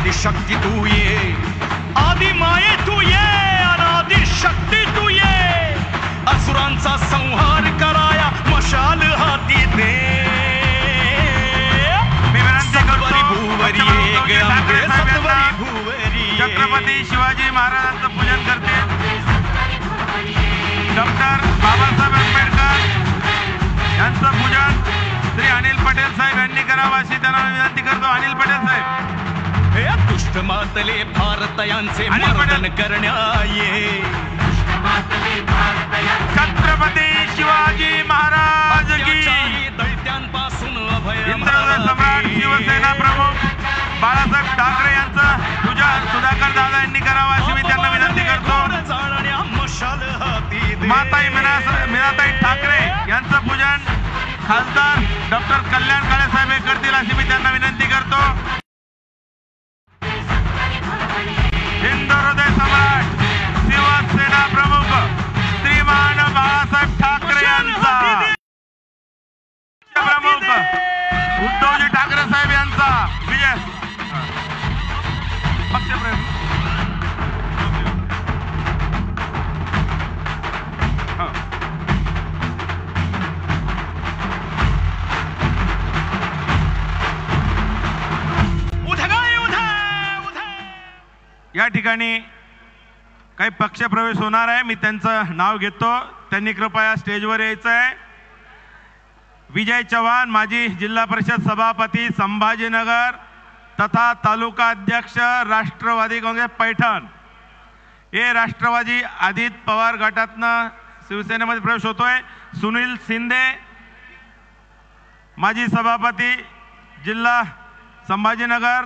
आदिशक्ती तू ये, आदि माये तू ये, अनादि शक्ती तू ये, असुरांचा संहार कराया मशाल हाती दे। सत्वरी भूवरी सत्वरी भूवरी छत्रपती शिवाजी महाराजांचं पूजन करते डॉक्टर बाबासाहेब आंबेडकर यांचं पूजन श्री अनिल पटेल साहेब यांनी करावं अशी त्यांना विनंती करतो। अनिल पटेल साहेब हे दुष्ट मातले भारतयांचे मर्दन करण्याये। छत्रपती शिवाजी महाराज की दैत्यांपासून अभय इंद्रदेव सम्राट शिवसेना प्रमुख बाळासाहेब ठाकरे यांचं पूजन सुधाकर दादा यांनी करावं अशी मी त्यांना विनंती करतो। माताई मीनाताई ठाकरे यांचं पूजन खासदार डॉक्टर कल्याण काळे साहेब हे करतील अशी मी त्यांना विनंती करतो। हिंदुहृदय सम्राट शिवसेना प्रमुख श्रीमान बाळासाहेब ठाकरे यांचा प्रमुख उद्धवजी ठाकरे साहेब यांचा विजय पक्षप्रमुख या ठिकाणी काही पक्षप्रवेश होणार आहे। मी त्यांचं नाव घेतो, त्यांनी कृपया स्टेजवर यायचं आहे। विजय चव्हाण माजी जिल्हा परिषद सभापती संभाजीनगर तथा तालुका अध्यक्ष राष्ट्रवादी काँग्रेस पैठण, हे राष्ट्रवादी आदित्य पवार गटातनं शिवसेनेमध्ये प्रवेश होतोय। सुनील शिंदे माजी सभापती जिल्हा संभाजीनगर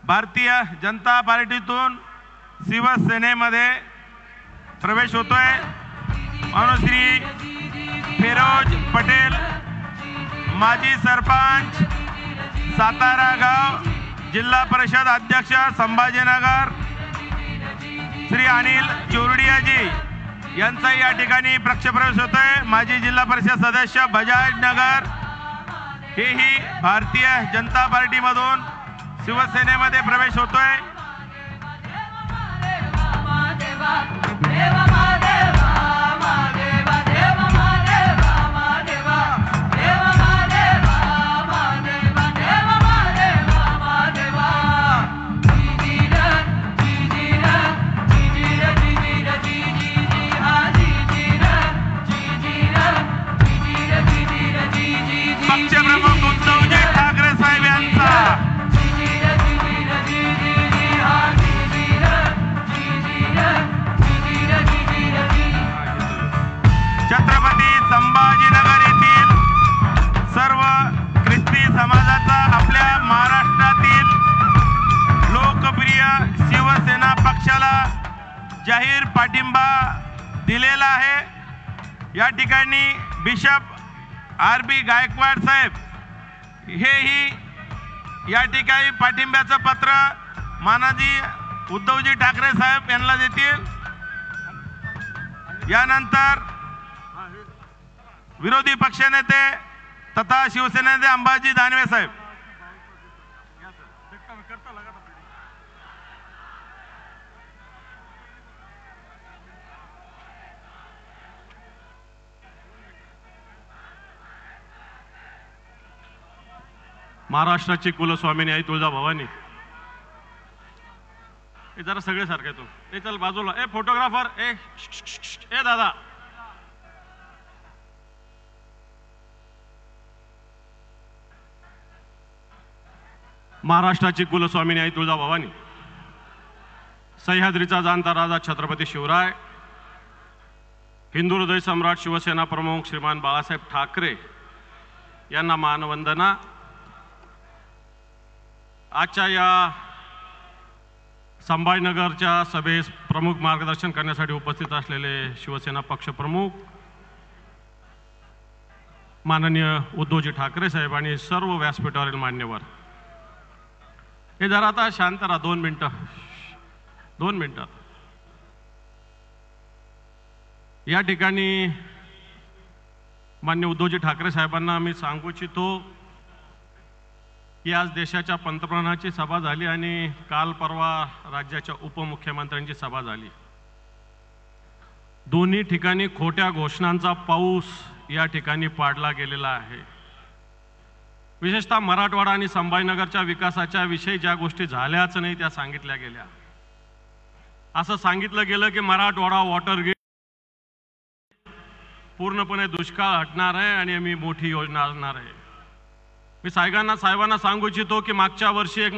भारतीय जनता पार्टीतून शिवसेनेमध्ये प्रवेश होतोय। अनुश्री फिरोज पटेल माजी सरपंच सातारा गाव जिल्हा परिषद अध्यक्ष संभाजीनगर श्री अनिल चोरडियाजी यांचा या ठिकाणी पक्षप्रवेश होतोय। माजी जिल्हा परिषद सदस्य बजाज नगर हेही भारतीय जनता पार्टीमधून शिवसेनेमध्ये प्रवेश होतोय। पक्षप्रमुख उद्धवजी ठाकरे साहेब यांचा छत्रपती संभाजीनगर येथील सर्व ख्रिस्ती समाजाचा आपल्या महाराष्ट्रातील लोकप्रिय शिवसेना पक्षाला जाहीर पाठिंबा दिलेला आहे। या ठिकाणी बिशप आर.बी. गायकवाड साहेब हेही या ठिकाणी पाठिंब्याचं पत्र माननीय उद्धवजी ठाकरे साहेब यांना देतील। यानंतर विरोधी पक्षनेते तथा शिवसेनेचे अंबाजी दानवे साहेब महाराष्ट्राची कुलस्वामिनी आई तुळजाभवानी, हे जरा सगळे सारखे तू ए चल बाजूला, ए फोटोग्राफर ए दादा, महाराष्ट्राची कुलस्वामिनी आई तुळजाभवानी, सह्याद्रीचा जाणता राजा छत्रपती शिवराय, हिंदू हृदय सम्राट शिवसेना प्रमुख श्रीमान बाळासाहेब ठाकरे यांना मानवंदना। आजच्या या संभाजीनगरच्या सभेस प्रमुख मार्गदर्शन करण्यासाठी उपस्थित असलेले शिवसेना पक्षप्रमुख माननीय उद्धवजी ठाकरे साहेब आणि सर्व व्यासपीठावरील मान्यवर, हे जरा आता शांत राहा, 2 मिनिटं। या ठिकाणी माननीय उद्धवजी ठाकरे साहेबांना मी सांगू इच्छितो की आज देशाच्या पंतप्रधानांची सभा झाली आणि काल परवा राज्याच्या उपमुख्यमंत्र्यांची सभा झाली। दोन्ही ठिकाणी खोट्या घोषणांचा पाऊस या ठिकाणी पाडला गेलेला आहे। विशेषतः मराठवाडा आणि संभाजीनगरच्या विकासाच्या विषयी ज्या गोष्टी झाल्याच नाही त्या सांगितल्या गेल्या। असं सांगितलं गेलं की मराठवाडा वॉटर ग्रीड पूर्णपणे दुष्काळ हटणार आहे आणि आम्ही मोठी योजना आणणार आहे। मी साहेबांना सांगू इच्छितो की मागच्या वर्षी एक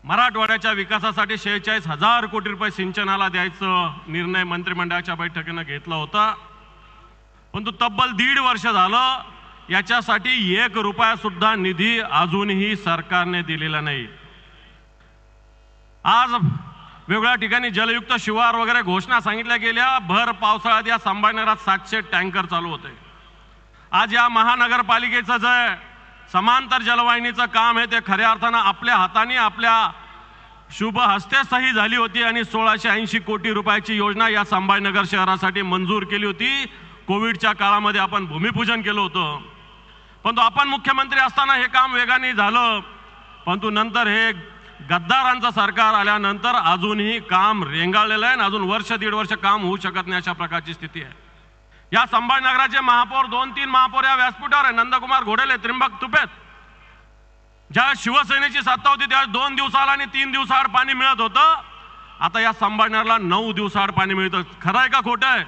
मराठवाड्याच्या विकासासाठी 46,000 कोटी रुपये सिंचनाला द्यायचं निर्णय मंत्रिमंडळाच्या बैठकीने घेतला होता, परंतु तब्बल 1.5 वर्ष झालं याच्यासाठी 1 रुपया सुद्धा निधी अजूनही सरकारने दिलेला नाही। आज वेगवेगळ्या ठिकाणी जलयुक्त शिवार वगैरे घोषणा सांगितल्या गेल्या। भर पावसाळ्यात या संभाजीनगरात 700 टँकर चालू होते। आज या महानगरपालिकेचं जे समांतर जलवाहिनीचं काम आहे ते खऱ्या अर्थानं आपल्या हाताने आपल्या शुभ हस्ते सही झाली होती आणि 1680 कोटी रुपयाची योजना या संभाजीनगर शहरासाठी मंजूर केली होती। कोविडच्या काळामध्ये आपण भूमिपूजन केलं होतं, परंतु आपण मुख्यमंत्री असताना हे काम वेगाने झालं, परंतु नंतर हे गद्दारांचं सरकार आल्यानंतर अजूनही काम रेंगाळलेलं आहे आणि अजून 1-1.5 वर्ष काम होऊ शकत नाही अशा प्रकारची स्थिती आहे। या संभाजीनगराचे महापौर 2-3 महापौर या व्यासपीठावर आहे। नंदकुमार घोडेले, त्रिंबक तुपेत, ज्या शिवसेनेची सत्ता होती त्या 2 दिवसाला आणि 3 दिवसाआड पाणी मिळत होतं। आता या संभाजीनगरला 9 दिवसाआड पाणी मिळतं। खरं आहे का खोटं आहे?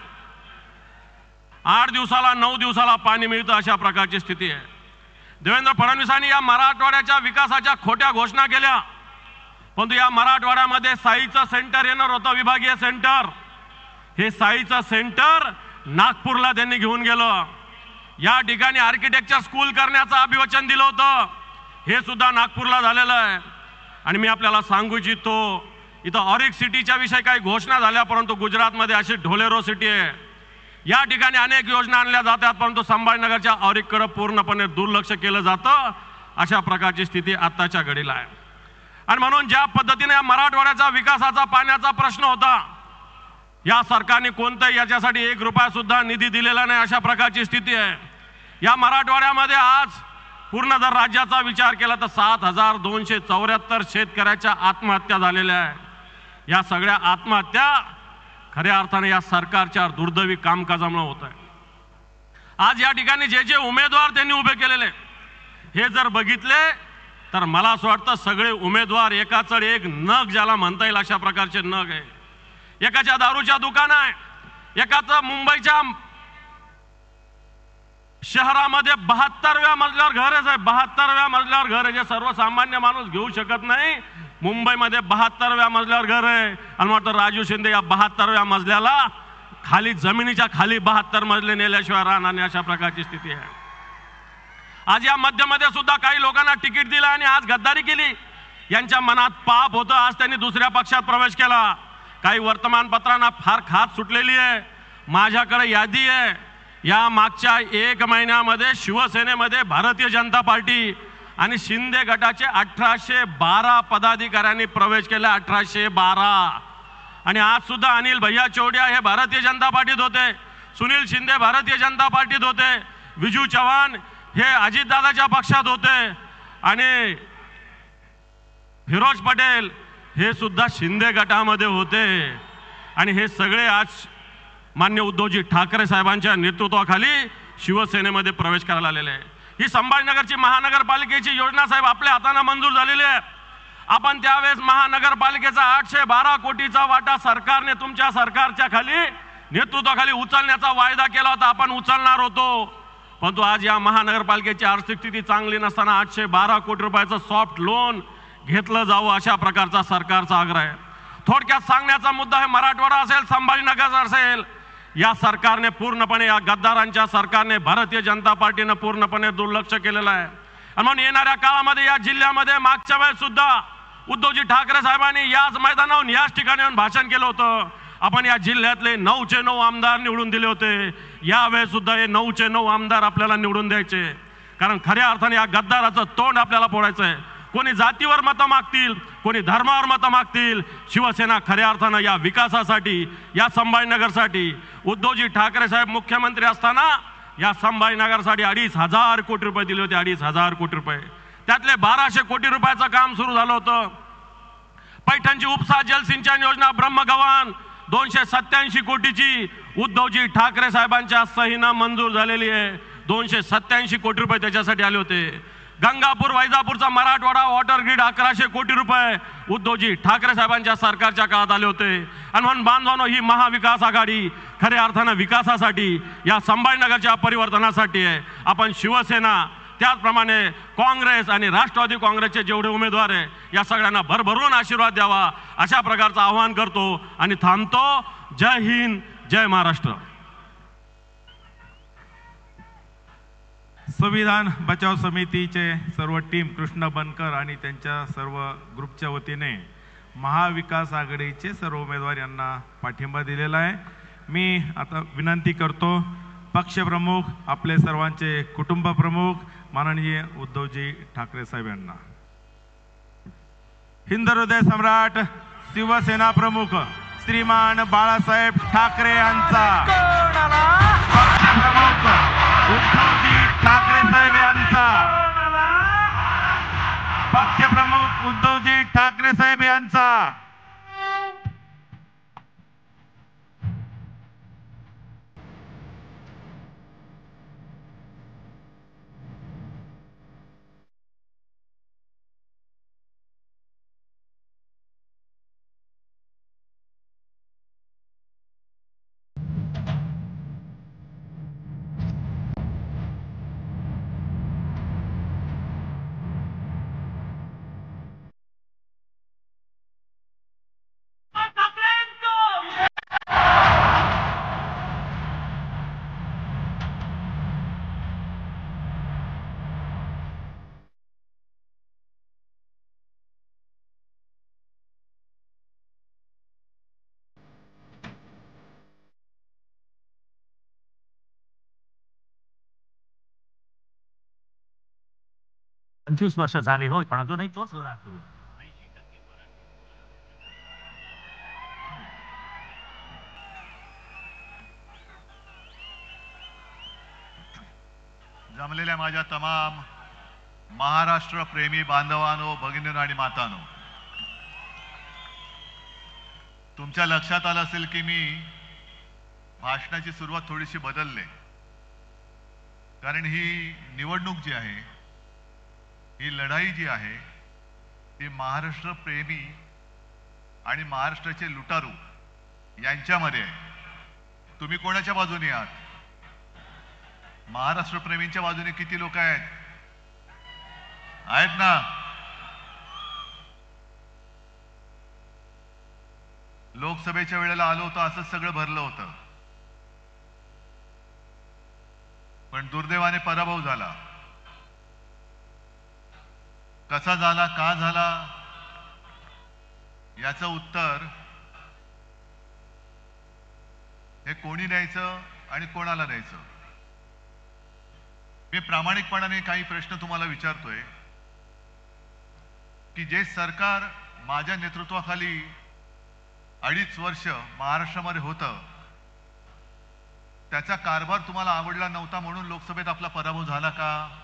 8 दिवसाला 9 दिवसाला पाणी मिळतं अशा प्रकारची स्थिती आहे। देवेंद्र फडणवीसांनी या मराठवाड्याच्या विकासाच्या खोट्या घोषणा केल्या, परंतु या मराठवाड्यामध्ये साईचं सेंटर येणार होतं, विभागीय सेंटर। हे साईचं सेंटर नागपूरला त्यांनी घेऊन गेलं। या ठिकाणी आर्किटेक्चर स्कूल करण्याचं अभिवचन दिलं होतं, हे सुद्धा नागपूरला झालेलं आहे। आणि मी आपल्याला सांगू इच्छितो, इथं ऑरिक सिटीच्या विषयी काही घोषणा झाल्या, परंतु गुजरातमध्ये अशी ढोलेरो सिटी आहे। या ठिकाणी अनेक योजना आणल्या जातात, परंतु संभाजीनगरच्या ऑरिककडे पूर्णपणे दुर्लक्ष केलं जातं। अशा प्रकारची स्थिती आत्ताच्या घडीला आहे। आणि म्हणून ज्या पद्धतीने या मराठवाड्याचा विकासाचा पाण्याचा प्रश्न होता, या सरकारने कोणत्याही याच्यासाठी 1 रुपया सुद्धा निधी दिलेला नाही अशा प्रकारची स्थिती आहे। या मराठवाड्यामध्ये आज पूर्ण जर राज्याचा विचार केला तर 7,274 शेतकऱ्याच्या आत्महत्या झालेल्या आहेत। या सगळ्या आत्महत्या खऱ्या अर्थाने या सरकारच्या दुर्दैवी कामकाजामुळे होत आहे। आज या ठिकाणी जे जे उमेदवार त्यांनी उभे केलेले हे जर बघितले तर मला असं वाटतं सगळे उमेदवार एकाचड एक नग ज्याला म्हणता येईल अशा प्रकारचे नग आहे। एकाच्या दारूच्या दुकान आहे, एकाचं मुंबईच्या शहरामध्ये 72व्या मजल्यावर घर आहे। 72व्या मजल्यावर घर आहे, जे सर्वसामान्य माणूस घेऊ शकत नाही। मुंबईमध्ये 72व्या मजल्यावर घर आहे आणि वाटतं राजू शिंदे या 72व्या मजल्याला खाली जमिनीच्या खाली 72 मजले नेल्याशिवाय राहणार नाही अशा प्रकारची स्थिती आहे। आज या मध्यमध्ये सुद्धा काही लोकांना तिकीट दिलं आणि आज गद्दारी केली। यांच्या मनात पाप होतं, आज त्यांनी दुसऱ्या पक्षात प्रवेश केला। काही वर्तमानपत्रांना फार खात सुटलेली आहे। माझ्याकडे यादी आहे, या मागच्या 1 महिन्यामध्ये शिवसेनेमध्ये भारतीय जनता पार्टी आणि शिंदे गटाचे 1812 पदाधिकाऱ्यांनी प्रवेश केला। 1812। आणि आज सुद्धा अनिल भैया चौडिया हे भारतीय जनता पार्टीत होते, सुनील शिंदे भारतीय जनता पार्टीत होते, विजू चव्हाण हे अजितदादाच्या पक्षात होते आणि फिरोज पटेल हे सुद्धा शिंदे गटामध्ये होते। आणि हे सगळे आज मान्य उद्धवजी ठाकरे साहेबांच्या नेतृत्वाखाली शिवसेनेमध्ये प्रवेश करायला आलेले आहे। ही संभाजीनगरची महानगरपालिकेची योजना साहेब आपल्या हाताने मंजूर झालेली आहे। आपण त्यावेळेस महानगरपालिकेचा 812 कोटीचा वाटा सरकारने तुमच्या सरकारच्या खाली नेतृत्वाखाली उचलण्याचा वायदा केला होता, आपण उचलणार होतो। परंतु आज या महानगरपालिकेची आर्थिक स्थिती चांगली नसताना 812 कोटी रुपयाचं सॉफ्ट लोन घेतलं जावं अशा प्रकारचा सरकारचा आग्रह आहे। थोडक्यात सांगण्याचा मुद्दा आहे, मराठवाडा असेल संभाजीनगर असेल, या सरकारने पूर्णपणे, या गद्दारांच्या सरकारने, भारतीय जनता पार्टीने पूर्णपणे दुर्लक्ष केलेलं आहे। म्हणून येणाऱ्या काळामध्ये या जिल्ह्यामध्ये मागच्या वेळेस सुद्धा उद्धवजी ठाकरे साहेबांनी याच मैदानावरून याच ठिकाणी येऊन भाषण केलं होतं। आपण या जिल्ह्यातले 9चे 9 आमदार निवडून दिले होते। यावेळेस सुद्धा हे 9चे 9 आमदार आपल्याला निवडून द्यायचे, कारण खऱ्या अर्थाने या गद्दाराचं तोंड आपल्याला फोडायचं आहे। कोणी जातीवर मतं मागतील, कोणी धर्मावर मतं मागतील, शिवसेना खऱ्या अर्थानं या विकासासाठी, या संभाजीनगरसाठी उद्धवजी ठाकरे साहेब मुख्यमंत्री असताना या संभाजीनगरसाठी 2,500 कोटी रुपये दिले होते. 2,500 कोटी रुपये, त्यातले 1,200 कोटी रुपयाचं काम सुरू झालं होतं. पैठणची उपसा जलसिंचन योजना ब्रह्मगव्हाण 287 कोटीची उद्धवजी ठाकरे साहेबांच्या सहीनं मंजूर झालेली आहे. 287 कोटी रुपये त्याच्यासाठी आले होते. गंगापूर वैजापूरचा मराठवाडा वॉटर ग्रीड 1100 कोटी रुपये उद्धवजी ठाकरे साहेबांच्या सरकारच्या काळात आले होते. आणि म्हणून बांधवांनो, ही महाविकास आघाडी खऱ्या अर्थानं विकासासाठी, या संभाजीनगरच्या परिवर्तनासाठी आहे. आपण शिवसेना, त्याचप्रमाणे काँग्रेस आणि राष्ट्रवादी काँग्रेसचे जेवढे उमेदवार आहे या सगळ्यांना भरभरून आशीर्वाद द्यावा अशा प्रकारचं आवाहन करतो आणि थांबतो. जय हिंद, जय महाराष्ट्र. संविधान बचाव समितीचे सर्व टीम, कृष्ण बनकर आणि त्यांच्या सर्व ग्रुपच्या वतीने महाविकास आघाडीचे सर्व उमेदवार यांना पाठिंबा दिलेला आहे. मी आता विनंती करतो पक्षप्रमुख, आपले सर्वांचे कुटुंब प्रमुख माननीय उद्धवजी ठाकरे साहेब यांना, हिंद हृदय सम्राट शिवसेना प्रमुख श्रीमान बाळासाहेब ठाकरे यांचा, पक्षप्रमुख उद्धवजी ठाकरे साहेब यांचा, पक्षप्रमुख उद्धवजी ठाकरे साहेब यांचा, पंचवीस वर्ष झाली होय, पण अजूनही तोच राहतो. जमलेल्या माझ्या तमाम महाराष्ट्र प्रेमी बांधवांनो, भगिनींनो आणि मातांनो, तुमच्या लक्षात आलं असेल की मी भाषणाची सुरुवात थोडीशी बदलले. कारण ही निवडणूक जी आहे, ही लढाई जी आहे, ती महाराष्ट्र प्रेमी आणि महाराष्ट्राचे लुटारू यांच्यामध्ये आहे. तुम्ही कोणाच्या बाजूने आहात? महाराष्ट्र प्रेमींच्या बाजूने किती लोक आहेत? आहेत ना? लोकसभेच्या वेळेला आलो होतो, असंच सगळं भरलं होतं. पण दुर्दैवाने पराभव झाला. कसा झाला, का झाला, याचं उत्तर हे कोणी द्यायचं आणि कोणाला द्यायचं? मी प्रामाणिकपणाने काही प्रश्न तुम्हाला विचारतोय की जे सरकार माझ्या नेतृत्वाखाली 2.5 वर्ष महाराष्ट्रामध्ये होतं, त्याचा कारभार तुम्हाला आवडला नव्हता म्हणून लोकसभेत आपला पराभव झाला का?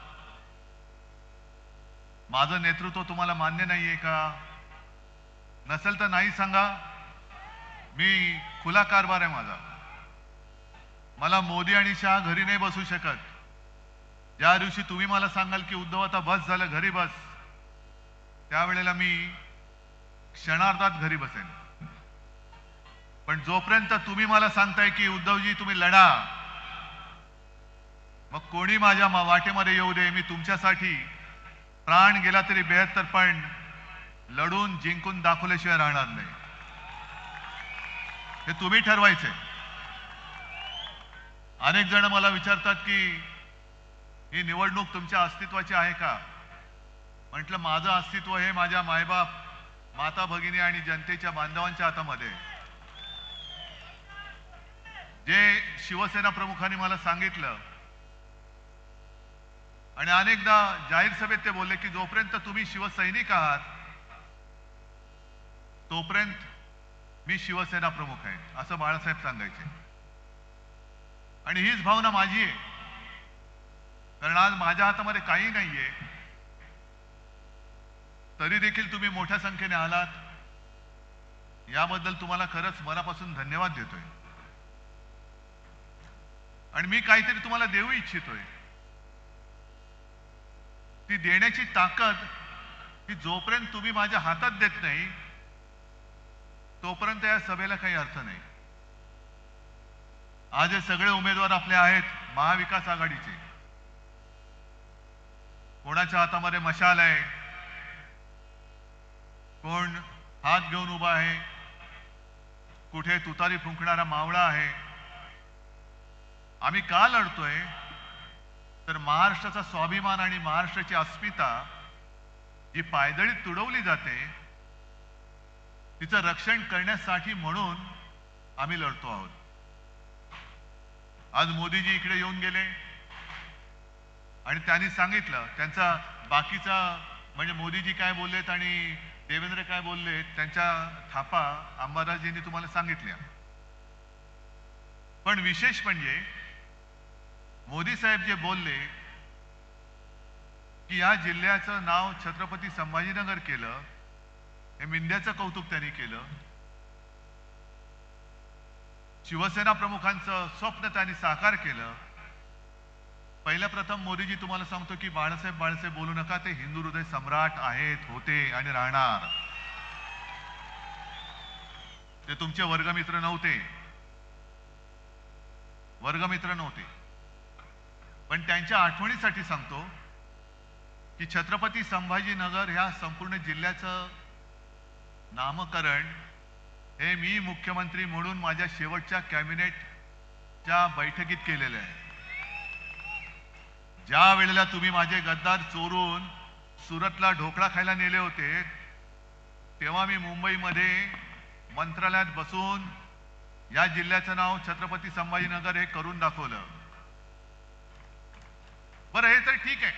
माझं नेतृत्व तुम्हाला मान्य नाहीये का? नसेल तर नाही सांगा. मी खुला कारभार आहे माझा. मला मोदी आणि शहा घरी नाही बसू शकत. ज्या दिवशी तुम्ही मला सांगाल की उद्धव आता बस झालं, घरी बस, त्यावेळेला मी क्षणार्धात घरी बसेन. पण जोपर्यंत तुम्ही मला सांगताय की उद्धवजी तुम्ही लढा, मग कोणी माझ्या वाटेमध्ये येऊ दे, मी तुमच्यासाठी प्राण गेला तरी 72 पण लढून जिंकून दाखवल्याशिवाय राहणार नाही. हे तुम्ही ठरवायचे. अनेक जण मला विचारतात की ही निवडणूक तुमच्या अस्तित्वाची आहे का? म्हटलं माझं अस्तित्व हे माझ्या मायबाप, माता भगिनी आणि जनतेच्या बांधवांच्या हातामध्ये. जे शिवसेना प्रमुखांनी मला सांगितलं आणि अनेकदा जाहीर सभेत ते बोलले की जोपर्यंत तुम्ही शिवसैनिक आहात तोपर्यंत मी शिवसेना प्रमुख आहे, असं बाळासाहेब सांगायचे. आणि हीच भावना माझी आहे. कारण आज माझ्या हातामध्ये काही नाहीये, तरी देखील तुम्ही मोठ्या संख्येने आलात, याबद्दल तुम्हाला खरंच मनापासून धन्यवाद देतोय. आणि मी काहीतरी तुम्हाला देऊ इच्छितोय. ती देण्याची ताकद ही जोपर्यंत तुम्ही माझ्या हातात देत नाही तोपर्यंत या सभेला काही अर्थ नाही. आज हे सगळे उमेदवार आपले आहेत महाविकास आघाडीचे. कोणाच्या हातामध्ये मशाल आहे, कोण हात घेऊन उभा आहे, कुठे तुतारी फुंकणारा मावळा आहे. आम्ही का लढतोय तर महाराष्ट्राचा स्वाभिमान आणि महाराष्ट्राची अस्मिता जी पायदळीत तुडवली जाते तिचं रक्षण करण्यासाठी म्हणून आम्ही लढतो आहोत. आज मोदीजी इकडे येऊन गेले आणि त्यांनी सांगितलं त्यांचा बाकीचा म्हणजे मोदीजी काय बोललेत आणि देवेंद्र काय बोललेत त्यांच्या थापा अंबादासजींनी तुम्हाला सांगितल्या. पण विशेष म्हणजे मोदी साहेब जे बोलले की या जिल्ह्याचं नाव छत्रपती संभाजीनगर केलं, हे मिंद्याचं कौतुक त्यांनी केलं. शिवसेना प्रमुखांचं स्वप्न त्यांनी साकार केलं. पहिल्या प्रथम मोदीजी तुम्हाला सांगतो की बाळासाहेब बोलू नका, ते हिंदू हृदय सम्राट आहेत, होते आणि राहणार. ते तुमचे वर्गमित्र नव्हते. पण त्यांच्या आठवणीसाठी सांगतो की छत्रपती संभाजीनगर ह्या संपूर्ण जिल्ह्याचं नामकरण हे मी मुख्यमंत्री म्हणून माझ्या शेवटच्या कॅबिनेटच्या बैठकीत केलेलं आहे. ज्या वेळेला तुम्ही माझे गद्दार चोरून सुरतला ढोकळा खायला नेले होते तेव्हा मी मुंबईमध्ये मंत्रालयात बसून या जिल्ह्याचं नाव छत्रपती संभाजीनगर हे करून दाखवलं. बरं, हे तर ठीक आहे.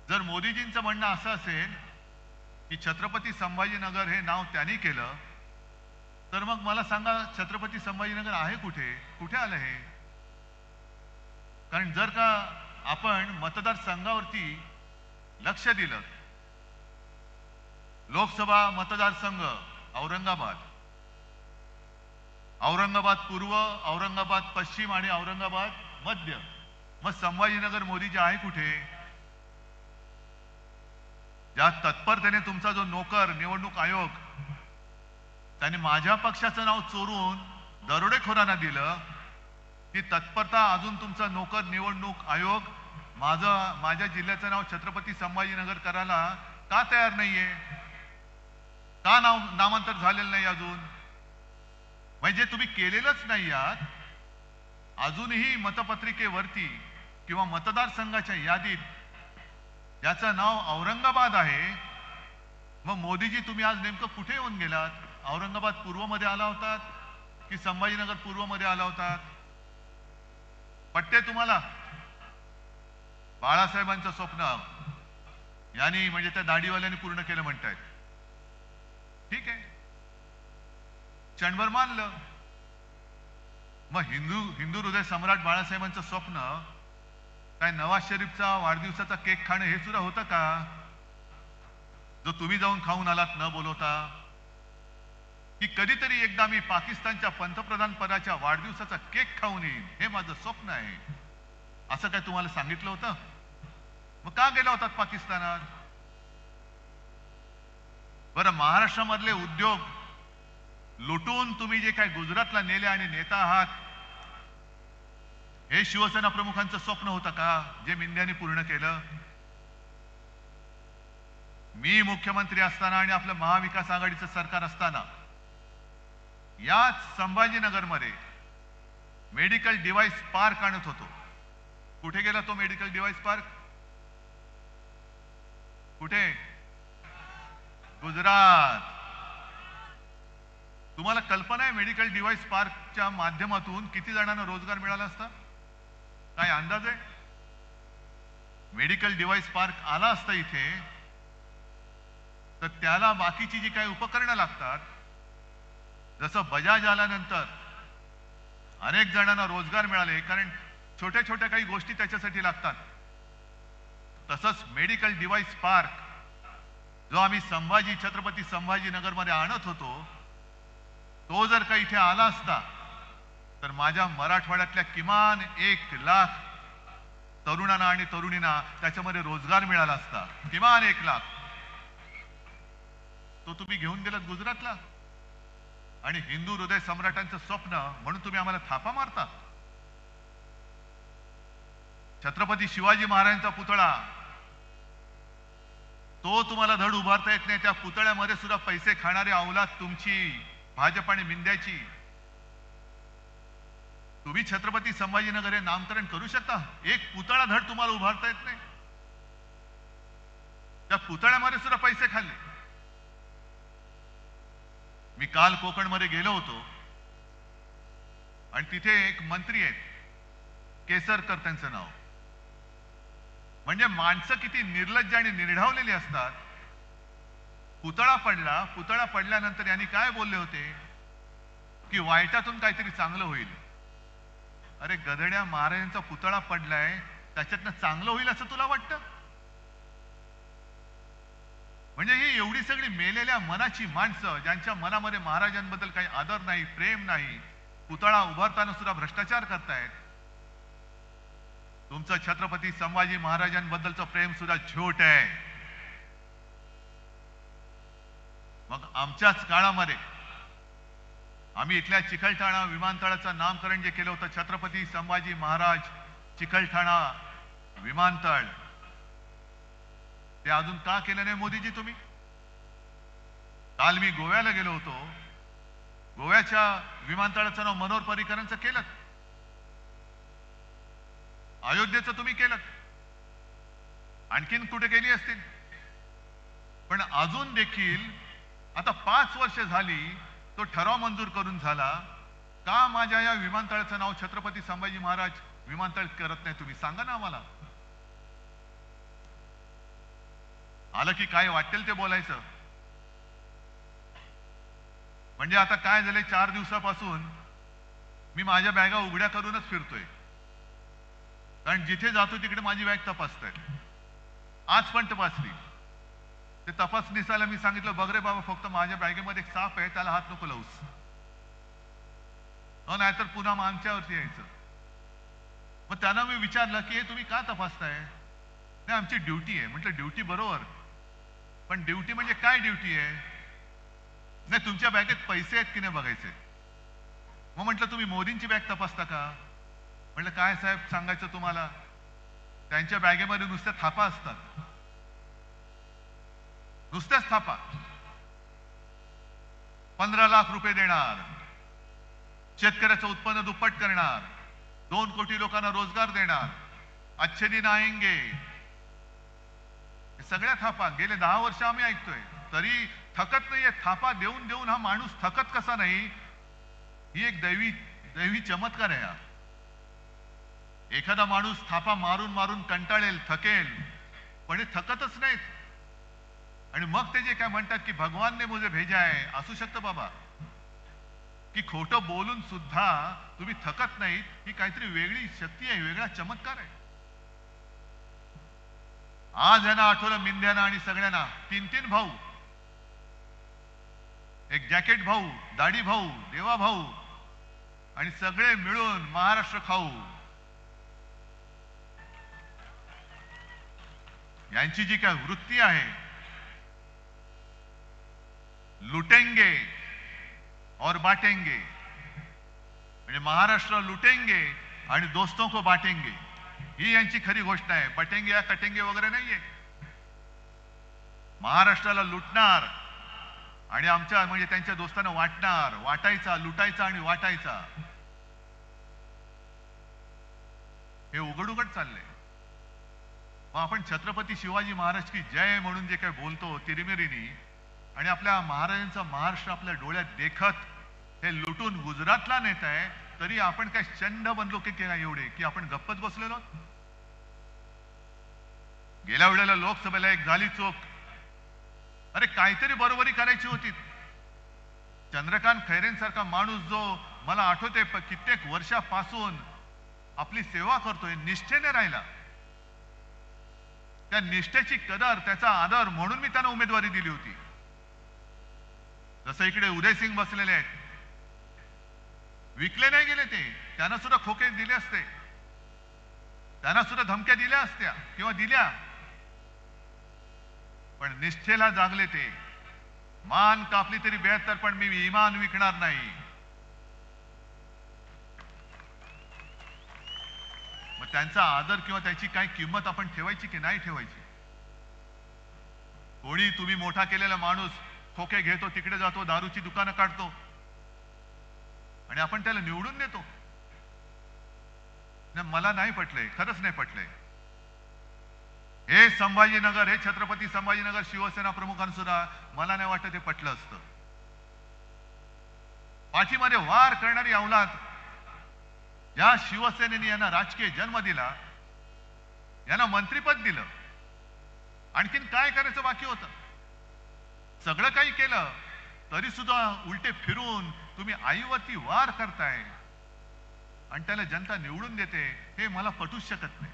जर मोदीजींचं म्हणणं असं असेल की छत्रपती संभाजीनगर हे नाव त्यांनी केलं तर मग मला सांगा छत्रपती संभाजीनगर आहे कुठे आलं हे? कारण जर का आपण मतदारसंघावरती लक्ष दिलं, लोकसभा मतदारसंघ औरंगाबाद पूर्व, औरंगाबाद पश्चिम आणि औरंगाबाद मध्य, मग संभाजीनगर मोदीजी आहे कुठे? ज्या तत्परतेने तुमचा जो नोकर निवडणूक आयोग त्याने माझ्या पक्षाचं नाव चोरून दरोडेखोरांना दिलं, ती तत्परता अजून तुमचा नोकर निवडणूक आयोग माझ्या जिल्ह्याचं नाव छत्रपती संभाजीनगर करायला का तयार नाहीये? का नामांतर झालेलं नाही अजून? म्हणजे तुम्ही केलेलंच नाही आहात. अजूनही मतपत्रिकेवरती किंवा मतदारसंघाच्या यादीत ज्याचं नाव औरंगाबाद आहे, मग मोदीजी तुम्ही आज नेमकं कुठे येऊन गेलात? औरंगाबाद पूर्वमध्ये आला होतात की संभाजीनगर पूर्वमध्ये आला होतात? पट्टे तुम्हाला? बाळासाहेबांचं स्वप्न यांनी म्हणजे त्या दाढीवाल्यांनी पूर्ण केलं म्हणतायत. ठीक आहे, क्षणभर मानलं. मग हिंदू हृदय सम्राट बाळासाहेबांचं स्वप्न काय नवाज शरीफचा वाढदिवसाचा केक खाणं हे सुद्धा होतं का? जो तुम्ही जाऊन खाऊन आलात न बोलवता? की कधीतरी एकदा मी पाकिस्तानच्या पंतप्रधान पदाच्या वाढदिवसाचा केक खाऊन येईन, हे माझं स्वप्न आहे, असं काय तुम्हाला सांगितलं होतं? मग का गेला होतात पाकिस्तानात? बरं, महाराष्ट्रामधले उद्योग लुटून तुम्ही जे काय गुजरातला नेले आणि नेता आहात, हे शिवसेना प्रमुखांचं स्वप्न होतं का जे मिंद्याने पूर्ण केलं? मी मुख्यमंत्री असताना आणि आपलं महाविकास आघाडीचं सरकार असताना याच संभाजीनगरमध्ये मेडिकल डिव्हाइस पार्क आणत होतो. कुठे गेला तो मेडिकल डिव्हाइस पार्क? कुठे? गुजरात. तुम्हाला कल्पना आहे मेडिकल डिव्हाइस पार्कच्या माध्यमातून किती जणांना रोजगार मिळाला असता? काय अंदाज आहे? मेडिकल डिव्हाइस पार्क आला असता इथे तर त्याला बाकीची जी काही उपकरणं लागतात, जसं बजाज आल्यानंतर अनेक जणांना रोजगार मिळाले, कारण छोट्या छोट्या काही गोष्टी त्याच्यासाठी लागतात. तसंच मेडिकल डिव्हाइस पार्क जो आम्ही छत्रपती संभाजीनगरमध्ये आणत होतो, तो जर का इथे आला असता तर माझ्या मराठवाड्यातल्या किमान 1 लाख तरुणांना आणि तरुणींना त्याच्यामध्ये रोजगार मिळाला असता. किमान 1 लाख. तो तुम्ही घेऊन गेलात गुजरातला, आणि हिंदू हृदय सम्राटांचं स्वप्न म्हणून तुम्ही आम्हाला थापा मारता. छत्रपती शिवाजी महाराजांचा पुतळा तो तुम्हाला धड उभारता येत नाही. त्या पुतळ्यामध्ये सुद्धा पैसे खाणारी अवलाद तुमची, भाजप आणि मिंद्याची. तुम्ही छत्रपती संभाजीनगर हे नामकरण करू शकता, एक पुतळा धड तुम्हाला उभारता येत नाही. त्या पुतळ्यामध्ये सुद्धा पैसे खाल्ले. मी काल कोकणमध्ये गेलो होतो आणि तिथे एक मंत्री आहेत, केसरकर त्यांचं नाव. म्हणजे माणसं किती निर्लज्ज आणि निर्ढावलेली असतात. पुतळा पडल्यानंतर यांनी काय बोलले होते की वाईटातून काहीतरी चांगलं होईल. अरे गधड्या, महाराजांचा पुतळा पडलाय, त्याच्यातनं चांगलं होईल असं तुला वाटतं? म्हणजे ही एवढी सगळी मेलेल्या मनाची माणसं, ज्यांच्या मनामध्ये महाराजांबद्दल काही आदर नाही, प्रेम नाही, पुतळा उभारताना सुद्धा भ्रष्टाचार करतायत. तुमचं छत्रपती संभाजी महाराजांबद्दलचं प्रेम सुद्धा झोट आहे. मग आमच्याच काळामध्ये आम्ही इथल्या चिकलठाणा विमानतळाचं नामकरण जे केलं होतं, छत्रपती संभाजी महाराज चिकलठाणा विमानतळ, ते अजून का केलं नाही मोदीजी तुम्ही? काल मी गोव्याला गेलो होतो, गोव्याच्या विमानतळाचं नाव मनोहर पर्रिकरांचं केलं, अयोध्येचं तुम्ही केलं, आणखीन कुठे गेली असतील. पण अजून देखील आता 5 वर्ष झाली तो ठराव मंजूर करून झाला, का माझ्या या विमानतळाचं नाव छत्रपती संभाजी महाराज विमानतळ करत नाही तुम्ही? सांगा ना आम्हाला. आलं की काय वाटेल ते बोलायचं. म्हणजे आता काय झालंय, 4 दिवसापासून मी माझ्या बॅगा उघड्या करूनच फिरतोय, कारण जिथे जातो तिकडे माझी बॅग तपासताय. आज पण तपासली. ते तपासणीसाला मी सांगितलं, बघ रे बाबा, फक्त माझ्या बॅगेमध्ये एक साप आहे, त्याला हात नको लावूस, नाहीतर पुन्हा आमच्यावरती यायचं. मग त्यांना मी विचारलं की हे तुम्ही का तपासताय? नाही, आमची ड्युटी आहे. म्हटलं ड्युटी बरोबर, पण ड्युटी म्हणजे काय ड्युटी आहे? नाही, तुमच्या बॅगेत पैसे आहेत की नाही बघायचे. मग म्हटलं तुम्ही मोदींची बॅग तपासता का? म्हटलं काय साहेब सांगायचं तुम्हाला, त्यांच्या बॅगेमध्ये नुसत्या थापा असतात, नुसत्याच थापा. 15 लाख रुपये देणार, शेतकऱ्याचं उत्पन्न दुप्पट करणार, 2 कोटी लोकांना रोजगार देणार, अच्छे दिन आएंगे, सगळ्या थापा गेले 10 वर्ष आम्ही ऐकतोय, तरी थकत नाहीये. थापा देऊन देऊन हा माणूस थकत कसा नाही, ही एक दैवी चमत्कार आहे. एखादा माणूस थापा मारून मारून कंटाळेल, थकेल, पण हे थकतच नाहीत. आणि मग ते जे काय म्हणतात की भगवान ने मुझे भेजा है, असू शकतं बाबा, की खोटं बोलून सुद्धा तुम्ही थकत नाहीत. ही काहीतरी वेगळी शक्ती आहे, वेगळा चमत्कार आहे. आज यांना आठवलं मिंद्याना आणि सगळ्यांना, 3 भाऊ, एक जॅकेट भाऊ, दाढी भाऊ, देवा भाऊ, आणि सगळे मिळून महाराष्ट्र खाऊ. यांची जी काय वृत्ती आहे, लुटेंगे और बाटेंगे, म्हणजे महाराष्ट्र लुटेंगे आणि दोस्तों को बाटेंगे, ही यांची खरी गोष्ट आहे. बटेंगे या कटेंगे वगैरे नाहीये. महाराष्ट्राला लुटणार आणि आमच्या म्हणजे त्यांच्या दोस्तांना वाटणार, वाटायचा, लुटायचा आणि वाटायचा, हे उघड उघड चाललंय. मग आपण छत्रपती शिवाजी महाराज की जय म्हणून जे काय बोलतो तिरिमिरीनी, आणि आपल्या महाराजांचा महाराष्ट्र आपल्या डोळ्यात देखत हे लुटून गुजरातला नेत आहे, तरी आपण काय चंड बनलो की काय एवढे की आपण गप्पच बसलेलो? गेल्या वेळेला लोकसभेला एक झाली चूक. अरे काहीतरी बरोबरी करायची होती. चंद्रकांत खैरेंसारखा माणूस जो मला आठवते कित्येक वर्षापासून आपली सेवा करतोय, निष्ठेने राहिला, त्या निष्ठेची कदर, त्याचा आदर म्हणून मी त्यांना उमेदवारी दिली होती. जसं इकडे उदयसिंग बसलेले आहेत, विकले नाही गेले ते, त्यांना सुद्धा खोके दिले असते, त्यांना सुद्धा धमक्या दिल्या असत्या किंवा दिल्या, पण निष्ठेला जागले ते. मान कापली तरी 72, पण मी इमान विकणार नाही. मग त्यांचा आदर किंवा त्याची काय किंमत आपण ठेवायची की नाही ठेवायची? कोणी तुम्ही मोठा केलेला माणूस खोके घेतो, तिकडे जातो, दारूची दुकानं काढतो आणि आपण त्याला निवडून देतो. मला नाही पटलंय, खरंच नाही पटलंय. हे संभाजीनगर, हे छत्रपती संभाजीनगर शिवसेना प्रमुखांसुद्धा मला नाही वाटत हे पटलं असतं. पाठीमध्ये वार करणारी अवलाद, या शिवसेनेने यांना राजकीय जन्म दिला, यांना मंत्रिपद दिलं, आणखीन काय करायचं बाकी होतं? सगळं काही केलं तरी सुद्धा उलटे फिरून तुम्ही आईवरती वार करताय आणि त्याला जनता निवडून देते, हे मला पटूच शकत नाही.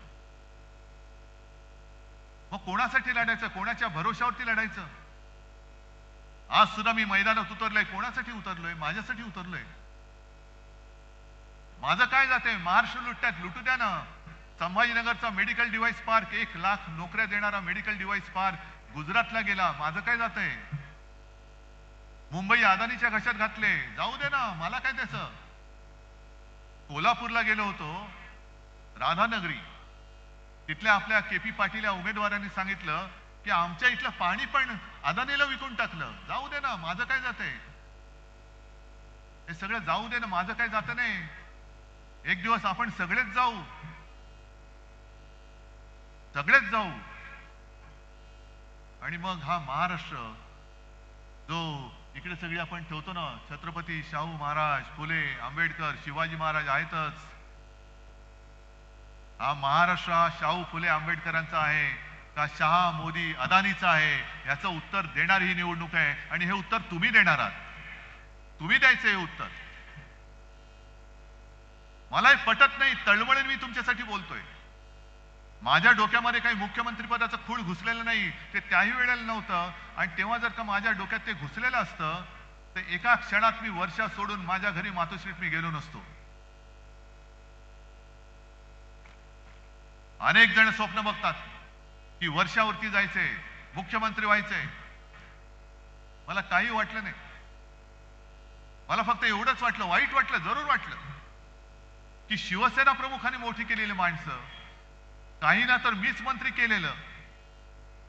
मग कोणासाठी लढायचं? कोणाच्या भरोशावरती लढायचं? आज सुद्धा मी मैदानात उतरलोय. कोणासाठी उतरलोय? माझ्यासाठी उतरलोय. माझं काय जातंय? महाराष्ट्र लुटतात, लुटू द्या ना. संभाजीनगरचा मेडिकल डिव्हाइस पार्क, 1 लाख नोकऱ्या देणारा मेडिकल डिव्हाइस पार्क गुजरातला गेला, माझं काय जातंय? मुंबई अदानीच्या घशात घातले, जाऊ दे ना, मला काय त्याचं. कोल्हापूरला गेलो होतो, राधानगरी, तिथल्या आपल्या KP पाटील या उमेदवारांनी सांगितलं की आमच्या इथलं पाणी पण अदानीला विकून टाकलं, जाऊ दे ना, माझं काय जातंय? हे सगळं जाऊ दे ना, माझं काय जातं नाही. एक दिवस आपण सगळेच जाऊ, सगळेच जाऊ आणि मग हा महाराष्ट्र जो इकडे सगळी आपण ठेवतो ना, छत्रपती शाहू महाराज, फुले, आंबेडकर, शिवाजी महाराज आहेतच. हा महाराष्ट्र शाहू फुले आंबेडकरांचा आहे का शहा मोदी अदानीचा आहे? याचं उत्तर देणारी ही निवडणूक आहे आणि हे उत्तर तुम्ही देणार आहात. तुम्ही द्यायचं हे उत्तर. मला हे पटत नाही, तळमळीने मी तुमच्यासाठी बोलतोय. माझ्या डोक्यामध्ये काही मुख्यमंत्री पदाचं खूळ घुसलेलं नाही, ते त्याही वेळेला नव्हतं. आणि तेव्हा जर का माझ्या डोक्यात ते घुसलेलं असतं तर एका क्षणात मी वर्षा सोडून माझ्या घरी मातोश्रीत मी गेलो नसतो. अनेक जण स्वप्न बघतात की वर्षावरती जायचंय, मुख्यमंत्री व्हायचंय. मला काही वाटलं नाही. मला फक्त एवढंच वाटलं, वाईट वाटलं, जरूर वाटलं की शिवसेना प्रमुखांनी मोठी केलेली माणसं, काही ना तर मीच मंत्री केलेलं,